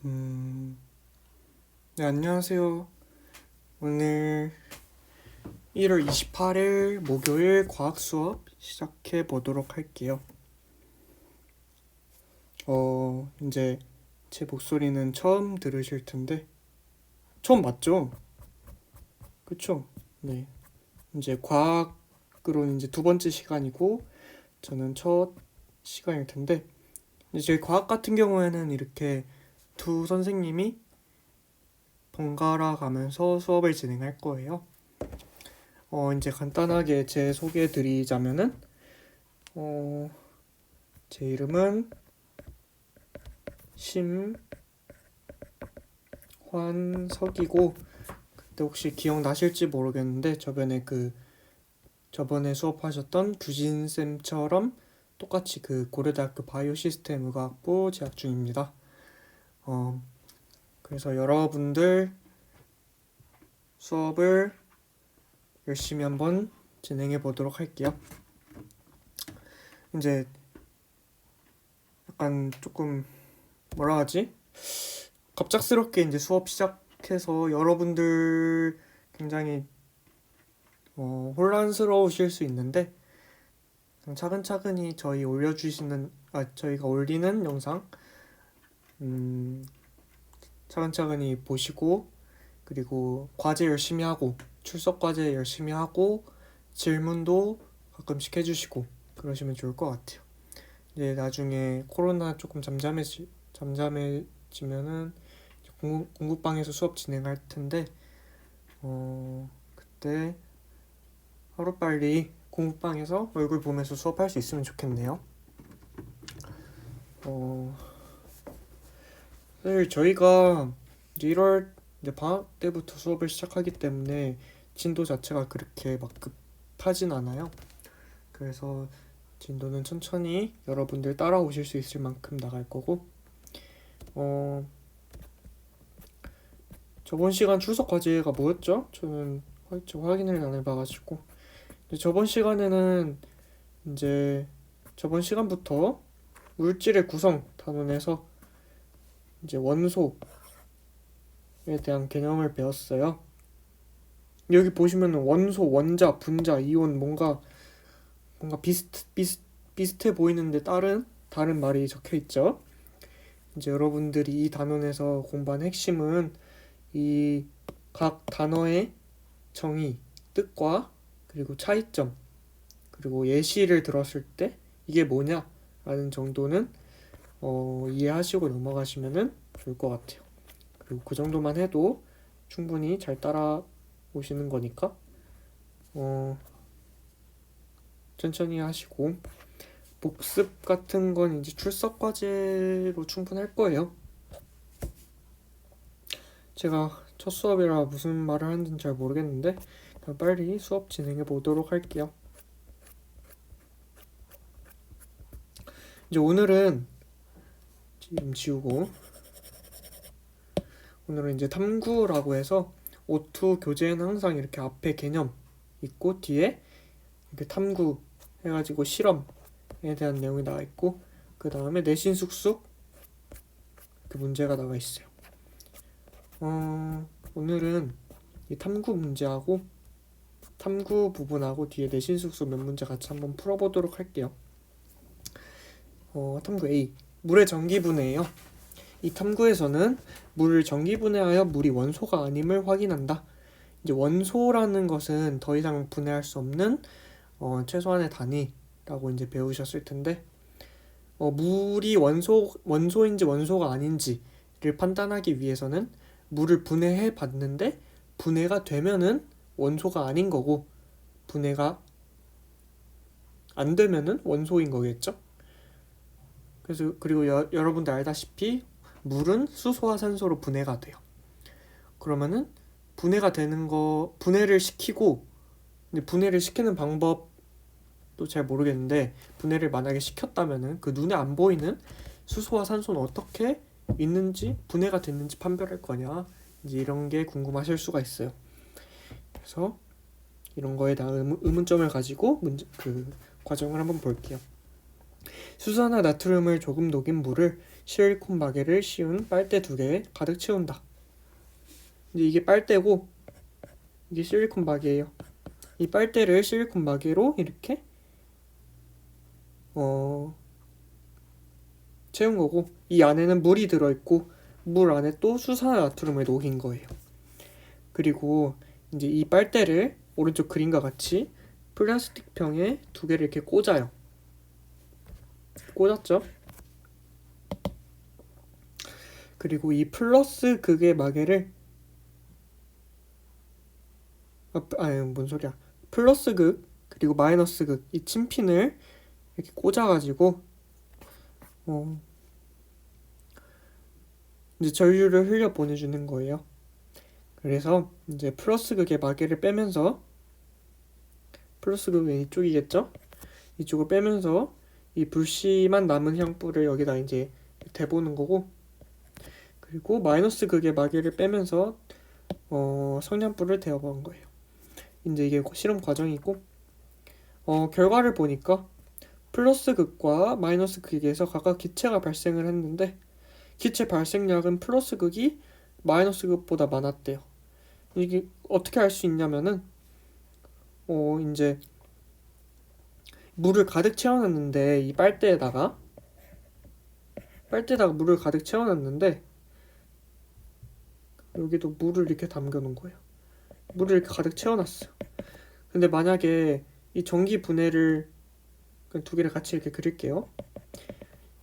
음, 네, 안녕하세요. 오늘 1월 28일 목요일 과학 수업 시작해 보도록 할게요. 이제 제 목소리는 처음 들으실 텐데, 처음 맞죠? 그쵸? 네. 이제 과학으로는 이제 두 번째 시간이고, 저는 첫 시간일 텐데, 이제 과학 같은 경우에는 이렇게 두 선생님이 번갈아 가면서 수업을 진행할 거예요. 이제 간단하게 제 소개해 드리자면은, 어, 제 이름은 심환석이고, 그때 혹시 기억나실지 모르겠는데, 저번에 수업하셨던 규진쌤처럼 똑같이 그 고려대학교 바이오시스템 의학부 재학 중입니다. 어, 그래서 여러분들 수업을 열심히 한번 진행해 보도록 할게요. 이제 약간 조금 뭐라 하지? 갑작스럽게 이제 수업 시작해서 여러분들 굉장히 혼란스러우실 수 있는데 차근차근히 저희가 올리는 영상 차근차근히 보시고 그리고 과제 열심히 하고 출석 과제 열심히 하고 질문도 가끔씩 해주시고 그러시면 좋을 것 같아요. 이제 나중에 코로나 조금 잠잠해지면은 공부방에서 수업 진행할 텐데 그때 하루빨리 공부방에서 얼굴 보면서 수업할 수 있으면 좋겠네요. 사실 저희가 1월 이제 방학 때부터 수업을 시작하기 때문에 진도 자체가 그렇게 막 급하진 않아요. 그래서 진도는 천천히 여러분들 따라오실 수 있을 만큼 나갈 거고 어, 저번 시간 출석 과제가 뭐였죠? 저는 확인을 안 해봐가지고 저번 시간에는 이제 저번 시간부터 물질의 구성 단원에서 이제 원소에 대한 개념을 배웠어요. 여기 보시면 원소, 원자, 분자, 이온 뭔가 비슷해 보이는데 다른 말이 적혀 있죠. 이제 여러분들이 이 단원에서 공부한 핵심은 이 각 단어의 정의, 뜻과 그리고 차이점, 그리고 예시를 들었을 때 이게 뭐냐라는 정도는 이해하시고 넘어가시면 좋을 것 같아요. 그리고 그 정도만 해도 충분히 잘 따라오시는 거니까 천천히 하시고 복습 같은 건 이제 출석 과제로 충분할 거예요. 제가 첫 수업이라 무슨 말을 하는지는 잘 모르겠는데 그냥 빨리 수업 진행해 보도록 할게요. 이제 오늘은 지우고 오늘은 이제 탐구라고 해서 O2 교재에는 항상 이렇게 앞에 개념 있고 뒤에 이렇게 탐구 해가지고 실험에 대한 내용이 나와 있고 그 다음에 내신 숙숙 그 문제가 나와 있어요. 오늘은 이 탐구 문제하고 탐구 부분하고 뒤에 내신 숙숙 몇 문제 같이 한번 풀어보도록 할게요. 탐구 A 물의 전기분해예요. 이 탐구에서는 물을 전기분해하여 물이 원소가 아님을 확인한다. 이제 원소라는 것은 더 이상 분해할 수 없는 최소한의 단위라고 이제 배우셨을 텐데 물이 원소인지 원소가 아닌지를 판단하기 위해서는 물을 분해해 봤는데 분해가 되면은 원소가 아닌 거고 분해가 안 되면은 원소인 거겠죠. 그래서 그리고 여러분들 알다시피 물은 수소와 산소로 분해가 돼요. 그러면은 분해를 시키고 근데 분해를 시키는 방법도 잘 모르겠는데 분해를 만약에 시켰다면은 그 눈에 안 보이는 수소와 산소는 어떻게 있는지 분해가 됐는지 판별할 거냐 이제 이런 게 궁금하실 수가 있어요. 그래서 이런 거에 대한 의문점을 가지고 그 과정을 한번 볼게요. 수산화 나트륨을 조금 녹인 물을 실리콘 마개를 씌운 빨대 2개에 가득 채운다. 이제 이게 빨대고 이게 실리콘 마개예요. 이 빨대를 실리콘 마개로 이렇게 채운 거고, 이 안에는 물이 들어있고 물 안에 또 수산화 나트륨을 녹인 거예요. 그리고 이제 이 빨대를 오른쪽 그림과 같이 플라스틱 병에 2개를 이렇게 꽂아요. 꽂았죠? 그리고 이 플러스 극의 마개를 뭔 소리야? 플러스 극 그리고 마이너스 극 이 침핀을 이렇게 꽂아가지고 이제 전류를 흘려 보내주는 거예요. 그래서 이제 플러스 극의 마개를 빼면서 플러스 극은 이쪽이겠죠? 이쪽을 빼면서 이 불씨만 남은 향불을 여기다 이제 대보는 거고, 그리고 마이너스 극의 마개를 빼면서 성냥불을 대어본 거예요. 이제 이게 실험 과정이고, 결과를 보니까 플러스 극과 마이너스 극에서 각각 기체가 발생을 했는데 기체 발생량은 플러스 극이 마이너스 극보다 많았대요. 이게 어떻게 알 수 있냐면은 이제 물을 가득 채워놨는데 이 빨대에다가 물을 가득 채워놨는데 여기도 물을 이렇게 담겨놓은 거예요. 물을 이렇게 가득 채워놨어요. 근데 만약에 이 전기 분해를 2개를 같이 이렇게 그릴게요.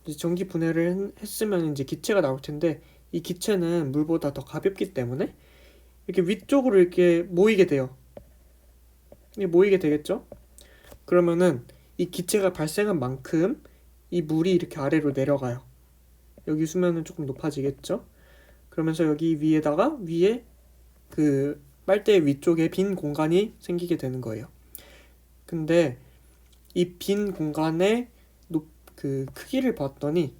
이제 전기 분해를 했으면 이제 기체가 나올 텐데 이 기체는 물보다 더 가볍기 때문에 이렇게 위쪽으로 이렇게 모이게 돼요. 이게 모이게 되겠죠? 그러면은 이 기체가 발생한 만큼 이 물이 이렇게 아래로 내려가요. 여기 수면은 조금 높아지겠죠? 그러면서 여기 위에 그 빨대 위쪽에 빈 공간이 생기게 되는 거예요. 근데 이 빈 공간의 그 크기를 봤더니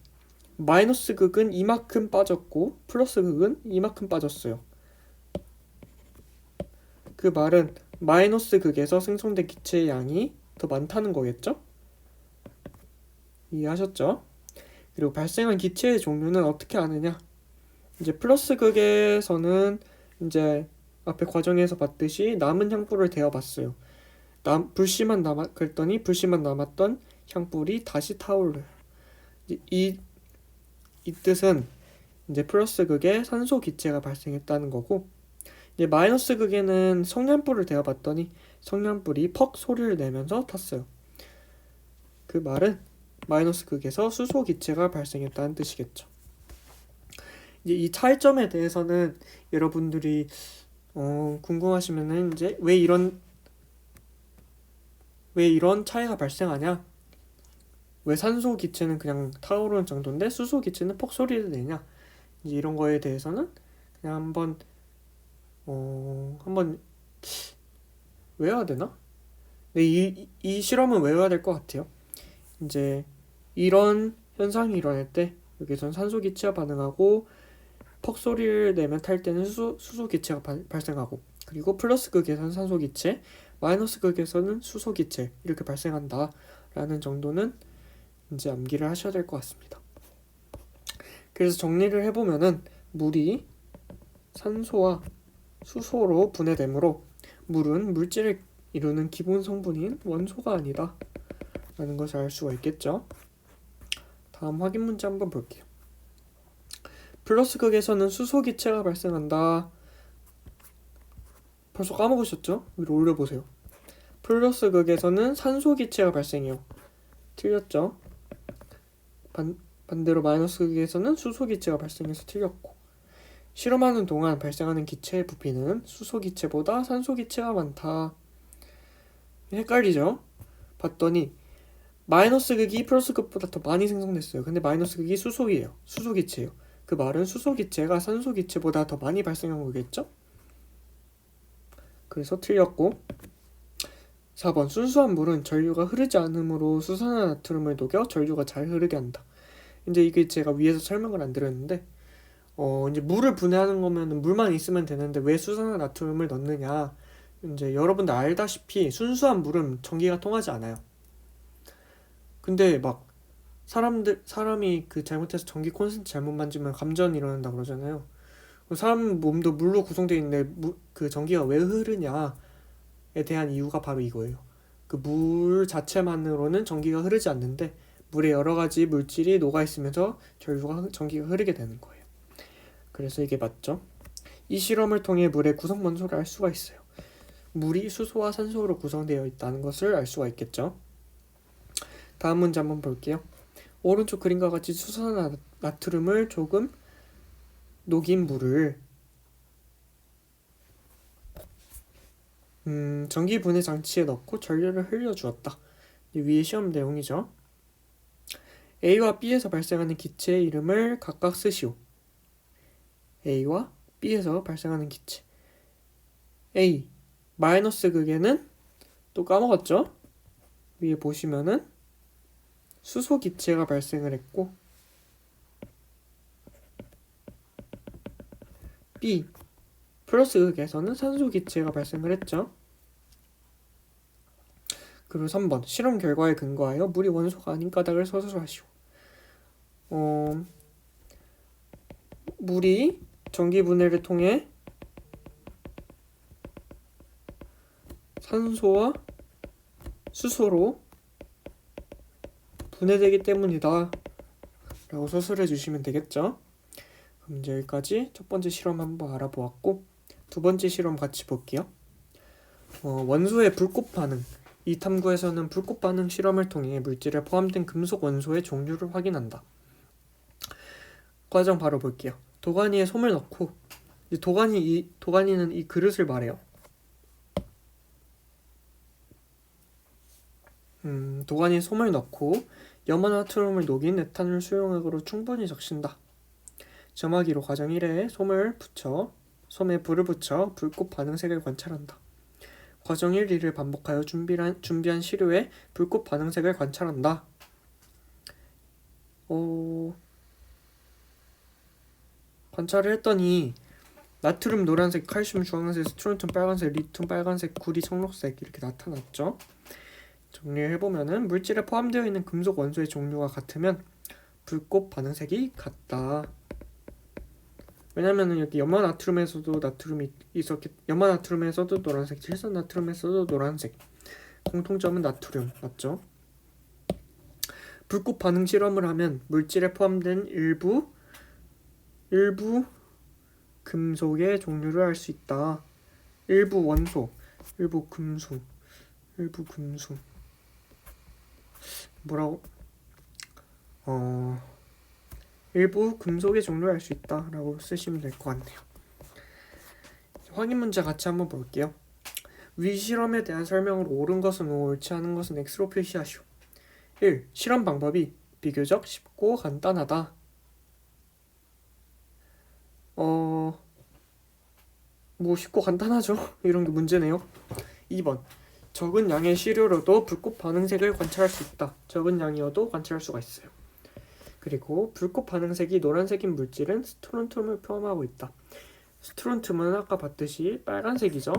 마이너스 극은 이만큼 빠졌고 플러스 극은 이만큼 빠졌어요. 그 말은 마이너스 극에서 생성된 기체의 양이 더 많다는 거겠죠? 이해하셨죠? 그리고 발생한 기체의 종류는 어떻게 아느냐? 이제 플러스 극에서는 이제 앞에 과정에서 봤듯이 남은 향불을 데워봤어요. 그랬더니 불씨만 남았던 향불이 다시 타오르요. 이 뜻은 이제 플러스 극에 산소 기체가 발생했다는 거고, 이제 마이너스 극에는 성냥불을 데워봤더니 성냥불이 퍽 소리를 내면서 탔어요. 그 말은 마이너스 극에서 수소 기체가 발생했다는 뜻이겠죠. 이제 이 차이점에 대해서는 여러분들이 궁금하시면은 이제 왜 이런 차이가 발생하냐? 왜 산소 기체는 그냥 타오르는 정도인데 수소 기체는 폭 소리를 내냐? 이제 이런 거에 대해서는 그냥 한번 외워야 되나? 네, 이 실험은 외워야 될 것 같아요. 이제 이런 현상이 일어날 때 여기선 산소 기체가 반응하고 퍽 소리를 내면 탈 때는 수소 기체가 발생하고, 그리고 플러스 극에서는 산소 기체, 마이너스 극에서는 수소 기체 이렇게 발생한다라는 정도는 이제 암기를 하셔야 될 것 같습니다. 그래서 정리를 해보면은 물이 산소와 수소로 분해되므로 물은 물질을 이루는 기본 성분인 원소가 아니다 라는 것을 알 수가 있겠죠. 다음 확인 문제 한번 볼게요. 플러스 극에서는 수소 기체가 발생한다. 벌써 까먹으셨죠? 위로 올려보세요. 플러스 극에서는 산소 기체가 발생해요. 틀렸죠? 반대로 마이너스 극에서는 수소 기체가 발생해서 틀렸고, 실험하는 동안 발생하는 기체의 부피는 수소 기체보다 산소 기체가 많다. 헷갈리죠? 봤더니 마이너스 극이 플러스 극보다 더 많이 생성됐어요. 근데 마이너스 극이 수소예요. 수소 기체예요. 그 말은 수소 기체가 산소 기체보다 더 많이 발생한 거겠죠? 그래서 틀렸고, 4번 순수한 물은 전류가 흐르지 않으므로 수산화 나트륨을 녹여 전류가 잘 흐르게 한다. 이제 이게 제가 위에서 설명을 안 드렸는데 이제 물을 분해하는 거면 물만 있으면 되는데 왜 수산화 나트륨을 넣느냐? 이제 여러분들 알다시피 순수한 물은 전기가 통하지 않아요. 근데 막 사람이 그 잘못해서 전기 콘센트 잘못 만지면 감전이 일어난다 그러잖아요. 사람 몸도 물로 구성되어 있는데 그 전기가 왜 흐르냐에 대한 이유가 바로 이거예요. 그 물 자체만으로는 전기가 흐르지 않는데 물에 여러 가지 물질이 녹아 있으면서 전기가 흐르게 되는 거예요. 그래서 이게 맞죠? 이 실험을 통해 물의 구성 원소를 알 수가 있어요. 물이 수소와 산소로 구성되어 있다는 것을 알 수가 있겠죠. 다음 문제 한번 볼게요. 오른쪽 그림과 같이 수소나 나트륨을 조금 녹인 물을 전기 분해 장치에 넣고 전류를 흘려주었다. 위의 시험 내용이죠. A와 B에서 발생하는 기체의 이름을 각각 쓰시오. A와 B에서 발생하는 기체. A 마이너스 극에는 또 까먹었죠? 위에 보시면은 수소 기체가 발생을 했고, B 플러스 극에서는 산소 기체가 발생을 했죠. 그리고 3번 실험 결과에 근거하여 물이 원소가 아닌 까닭을 서술하시오. 물이 전기 분해를 통해 산소와 수소로 분해되기 때문이다 라고 서술해 주시면 되겠죠. 그럼 이제 여기까지 첫 번째 실험 한번 알아보았고, 두 번째 실험 같이 볼게요. 원소의 불꽃 반응. 이 탐구에서는 불꽃 반응 실험을 통해 물질에 포함된 금속 원소의 종류를 확인한다. 과정 바로 볼게요. 도가니에 솜을 넣고, 도가니는 이 그릇을 말해요. 도가니에 솜을 넣고 염화나트륨을 녹인 에탄올 수용액으로 충분히 적신다. 점화기로 과정 1회에 솜에 불을 붙여 불꽃 반응색을 관찰한다. 과정 1, 2를 반복하여 준비한 시료에 불꽃 반응색을 관찰한다. 관찰을 했더니 나트륨 노란색, 칼슘 주황색, 스트론튬 빨간색, 리튬 빨간색, 구리 청록색 이렇게 나타났죠. 정리를 해보면은 물질에 포함되어 있는 금속 원소의 종류가 같으면 불꽃 반응색이 같다. 왜냐면은 여기 염화나트륨에서도 나트륨이 염화나트륨에서도 노란색, 질산나트륨에서도 노란색. 공통점은 나트륨, 맞죠? 불꽃 반응 실험을 하면 물질에 포함된 일부 금속의 종류를 알 수 있다. 일부 원소, 일부 금속. 일부 금속의 종류를 알 수 있다라고 쓰시면 될 것 같네요. 확인 문제 같이 한번 볼게요. 위 실험에 대한 설명으로 옳은 것은 O, 옳지 않은 것은 X로 표시하시오. 1. 실험 방법이 비교적 쉽고 간단하다. 뭐 쉽고 간단하죠. 이런 게 문제네요. 2번 적은 양의 시료로도 불꽃 반응색을 관찰할 수 있다. 적은 양이어도 관찰할 수가 있어요. 그리고 불꽃 반응색이 노란색인 물질은 스트론튬을 포함하고 있다. 스트론튬은 아까 봤듯이 빨간색이죠.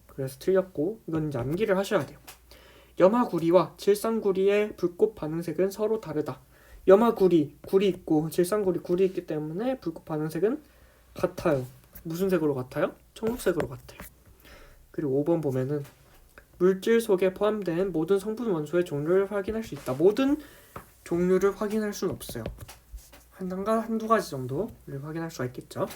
그래서 틀렸고, 이건 이제 암기를 하셔야 돼요. 염화구리와 질산구리의 불꽃 반응색은 서로 다르다. 염화구리, 구리 있고 질산구리, 구리 있기 때문에 불꽃 반응색은 같아요. 무슨 색으로 같아요? 청록색으로 같아요. 그리고 5번 보면은 물질 속에 포함된 모든 성분 원소의 종류를 확인할 수 있다. 모든 종류를 확인할 수는 없어요. 한두 가지 정도를 확인할 수가 있겠죠.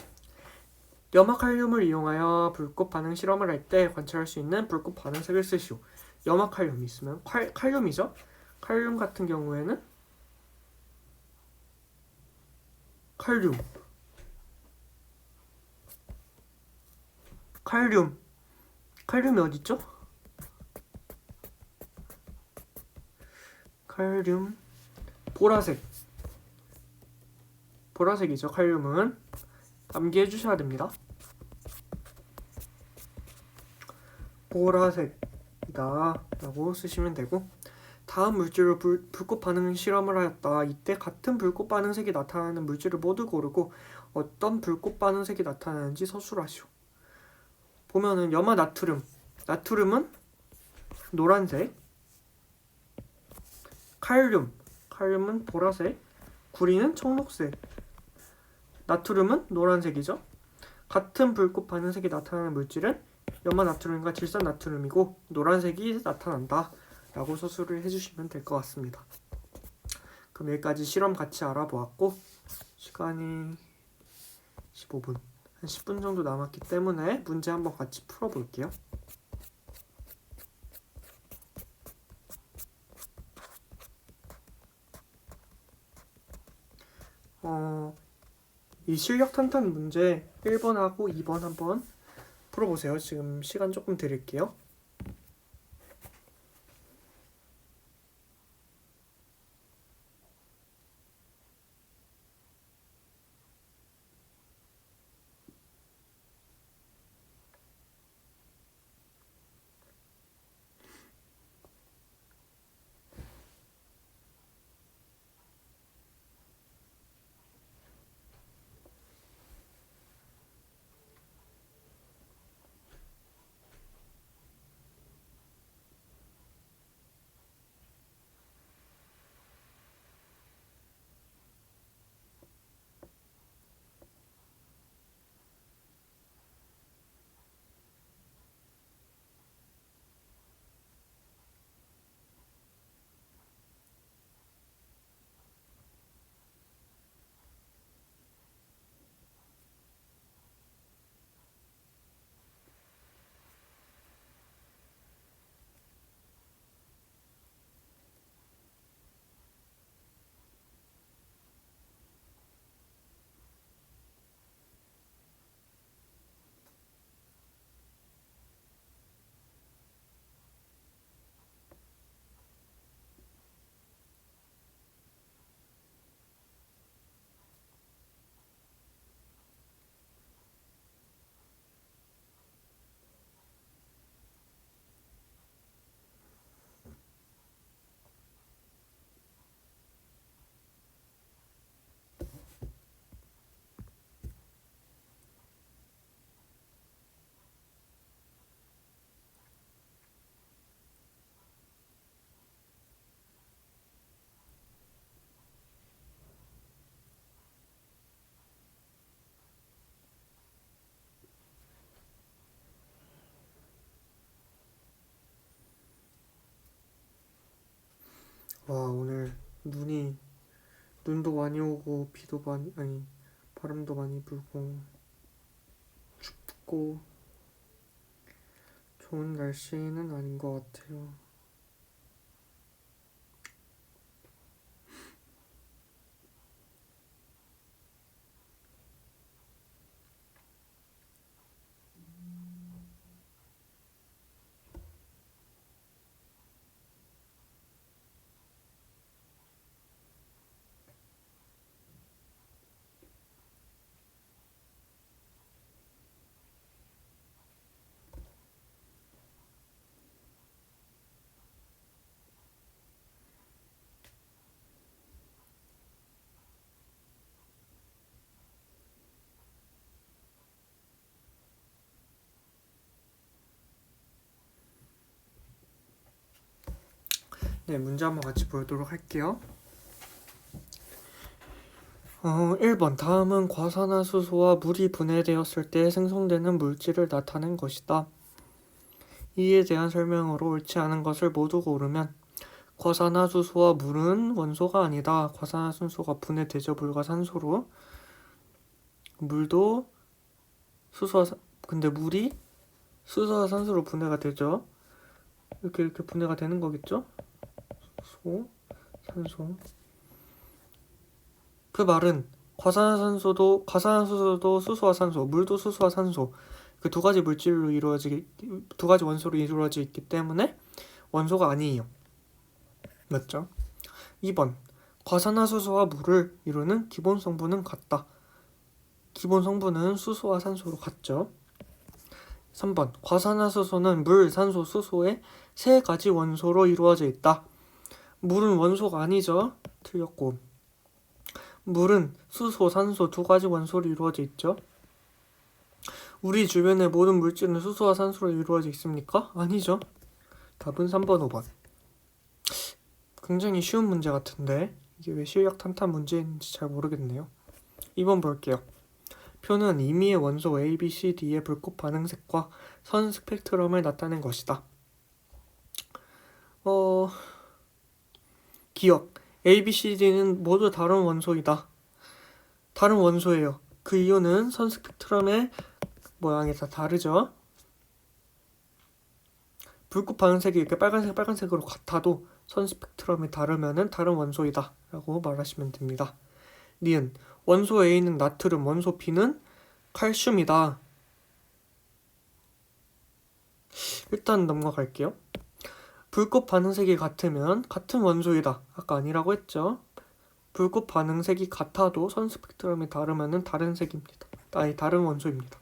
염화칼륨을 이용하여 불꽃 반응 실험을 할 때 관찰할 수 있는 불꽃 반응색을 쓰시오. 염화칼륨이 있으면 칼륨이죠. 칼륨 같은 경우에는 칼륨이 어딨죠? 칼륨 보라색이죠. 칼륨은 암기해 주셔야 됩니다. 보라색이다 라고 쓰시면 되고, 다음 물질로 불꽃 반응 실험을 하였다. 이때 같은 불꽃 반응색이 나타나는 물질을 모두 고르고 어떤 불꽃 반응색이 나타나는지 서술하시오. 보면은 나트륨은 노란색, 칼륨 칼륨은 보라색, 구리는 청록색, 나트륨은 노란색이죠. 같은 불꽃 반응색이 나타나는 물질은 염화나트륨과 질산나트륨이고 노란색이 나타난다 라고 서술을 해주시면 될 것 같습니다. 그럼 여기까지 실험 같이 알아보았고 시간이 15분, 한 10분 정도 남았기 때문에 문제 한번 같이 풀어볼게요. 이 실력 탄탄 문제 1번하고 2번 한번 풀어보세요. 지금 시간 조금 드릴게요. 와, 오늘 눈도 많이 오고 비도 많이 바람도 많이 불고 춥고 좋은 날씨는 아닌 것 같아요. 네, 문제 한번 같이 보도록 할게요. 1번. 다음은 과산화수소와 물이 분해되었을 때 생성되는 물질을 나타낸 것이다. 이에 대한 설명으로 옳지 않은 것을 모두 고르면 과산화수소와 물은 원소가 아니다. 과산화수소가 분해되죠. 물과 산소로. 물도 근데 물이 수소와 산소로 분해가 되죠. 이렇게 분해가 되는 거겠죠? 수소, 산소. 그 말은 과산화수소도 수소와 산소, 물도 수소와 산소 그 두 가지 두 가지 원소로 이루어져 있기 때문에 원소가 아니에요. 맞죠? 2번. 과산화수소와 물을 이루는 기본 성분은 같다. 기본 성분은 수소와 산소로 같죠. 3번. 과산화수소는 물, 산소, 수소의 세 가지 원소로 이루어져 있다. 물은 원소가 아니죠. 틀렸고. 물은 수소, 산소 두 가지 원소로 이루어져 있죠. 우리 주변의 모든 물질은 수소와 산소로 이루어져 있습니까? 아니죠. 답은 3번, 5번. 굉장히 쉬운 문제 같은데 이게 왜 실력 탄탄 문제인지 잘 모르겠네요. 2번 볼게요. 표는 임의의 원소 A, B, C, D의 불꽃 반응색과 선 스펙트럼을 나타낸 것이다. 기억. A, B, C, D는 모두 다른 원소이다. 다른 원소예요. 그 이유는 선 스펙트럼의 모양이 다 다르죠. 불꽃 반응색이 이렇게 빨간색으로 같아도 선 스펙트럼이 다르면은 다른 원소이다 라고 말하시면 됩니다. 니은. 원소 A는 나트륨, 원소 B는 칼슘이다. 일단 넘어갈게요. 불꽃 반응색이 같으면 같은 원소이다. 아까 아니라고 했죠. 불꽃 반응색이 같아도 선 스펙트럼이 다르면은 다른 색입니다. 다른 원소입니다.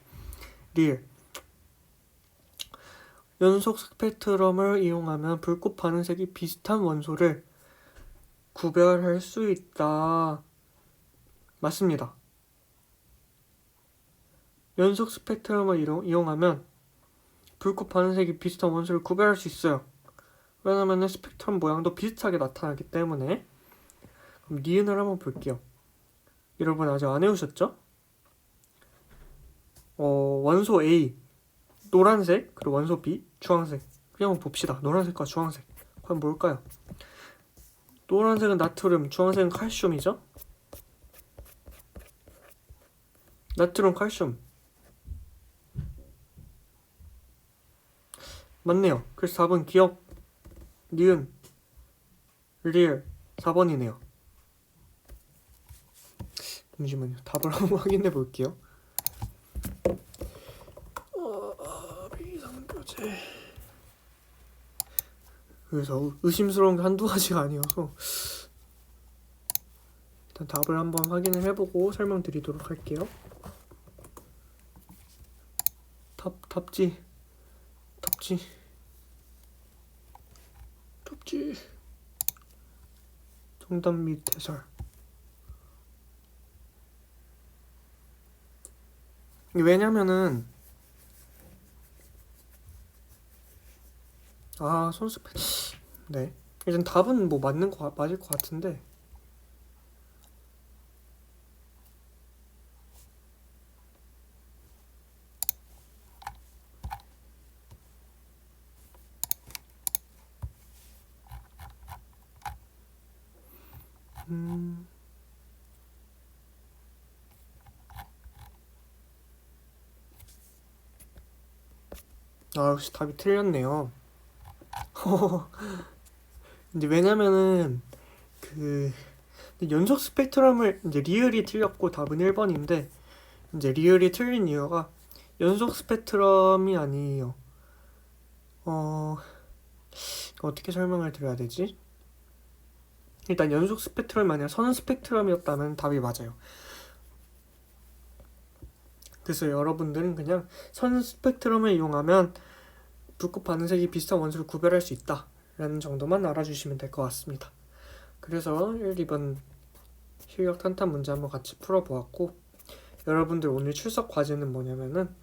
리을. 연속 스펙트럼을 이용하면 불꽃 반응색이 비슷한 원소를 구별할 수 있다. 맞습니다. 연속 스펙트럼을 이용하면 불꽃 반응색이 비슷한 원소를 구별할 수 있어요. 왜냐면 스펙트럼 모양도 비슷하게 나타나기 때문에. 그럼 니은을 한번 볼게요. 여러분 아직 안 외우셨죠? 원소 A 노란색, 그리고 원소 B 주황색. 그냥 한번 봅시다. 노란색과 주황색. 그럼 뭘까요? 노란색은 나트륨, 주황색은 칼슘이죠? 나트륨, 칼슘. 맞네요. 그래서 4번 기억, 니은, 리을 4번이네요. 잠시만요. 답을 한번 확인해 볼게요. 비상교재. 그래서 의심스러운 게 한두 가지가 아니어서 일단 답을 한번 확인을 해보고 설명드리도록 할게요. 답지. 정답 및 해설. 왜냐면은 손스펙. 네. 일단 답은 뭐 맞을 것 같은데. 역시 답이 틀렸네요. 근데 왜냐면은 연속 스펙트럼을 이제 리을이 틀렸고 답은 1번인데 이제 리을이 틀린 이유가 연속 스펙트럼이 아니에요. 어떻게 설명을 드려야 되지? 일단 연속 스펙트럼이 아니라 선 스펙트럼이었다면 답이 맞아요. 그래서 여러분들은 그냥 선 스펙트럼을 이용하면 불꽃 반응색이 비슷한 원소를 구별할 수 있다 라는 정도만 알아주시면 될 것 같습니다. 그래서 1, 2번 실력 탄탄 문제 한번 같이 풀어보았고, 여러분들 오늘 출석 과제는 뭐냐면은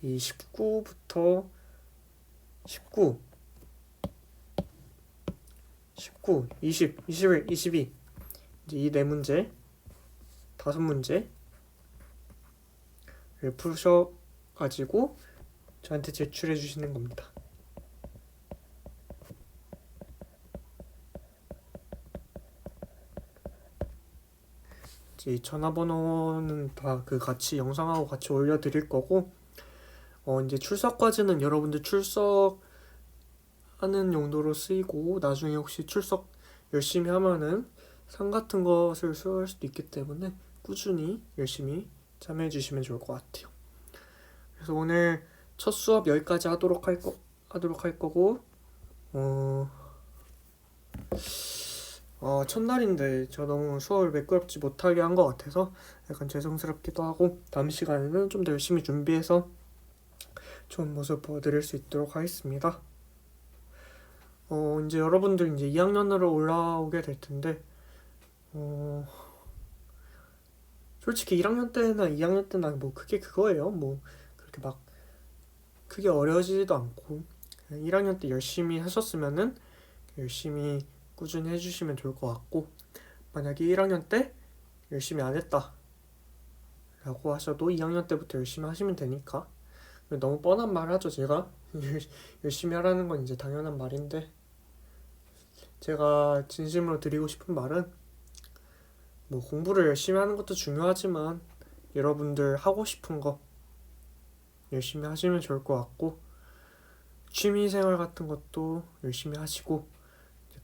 이 19부터 19, 20, 21, 22 이제 이 네 문제, 5문제를 푸셔가지고 저한테 제출해 주시는 겁니다. 이제 전화번호는 다 같이 영상하고 같이 올려드릴 거고, 이제 출석까지는 여러분들 출석하는 용도로 쓰이고, 나중에 혹시 출석 열심히 하면은 상 같은 것을 수여할 수도 있기 때문에 꾸준히 열심히 참여해 주시면 좋을 것 같아요. 그래서 오늘 첫 수업 여기까지 하도록 할 거고, 첫날인데 저 너무 수업을 매끄럽지 못하게 한 것 같아서 약간 죄송스럽기도 하고, 다음 시간에는 좀 더 열심히 준비해서 좋은 모습 보여드릴 수 있도록 하겠습니다. 이제 여러분들 이제 2학년으로 올라오게 될 텐데, 솔직히 1학년 때나 2학년 때나 뭐 크게 그거예요. 뭐 그렇게 막 크게 어려지지도 않고, 1학년 때 열심히 하셨으면은 열심히 꾸준히 해주시면 좋을 것 같고, 만약에 1학년 때 열심히 안 했다 라고 하셔도 2학년 때부터 열심히 하시면 되니까. 너무 뻔한 말 하죠 제가. 열심히 하라는 건 이제 당연한 말인데, 제가 진심으로 드리고 싶은 말은, 뭐 공부를 열심히 하는 것도 중요하지만 여러분들 하고 싶은 거 열심히 하시면 좋을 것 같고, 취미생활 같은 것도 열심히 하시고,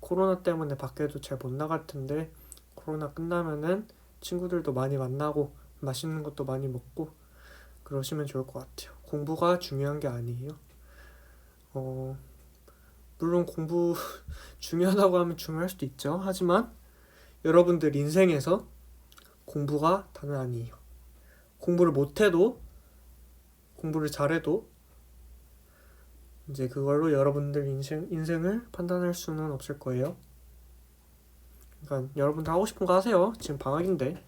코로나 때문에 밖에도 잘 못 나갈 텐데 코로나 끝나면은 친구들도 많이 만나고 맛있는 것도 많이 먹고 그러시면 좋을 것 같아요. 공부가 중요한 게 아니에요. 물론 공부 중요하다고 하면 중요할 수도 있죠. 하지만 여러분들 인생에서 공부가 다는 아니에요. 공부를 못해도, 공부를 잘해도 이제 그걸로 여러분들 인생을 판단할 수는 없을 거예요. 그러니까 여러분들 하고 싶은 거 하세요. 지금 방학인데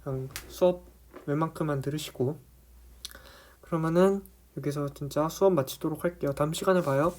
그냥 수업 웬만큼만 들으시고. 그러면은 여기서 진짜 수업 마치도록 할게요. 다음 시간에 봐요.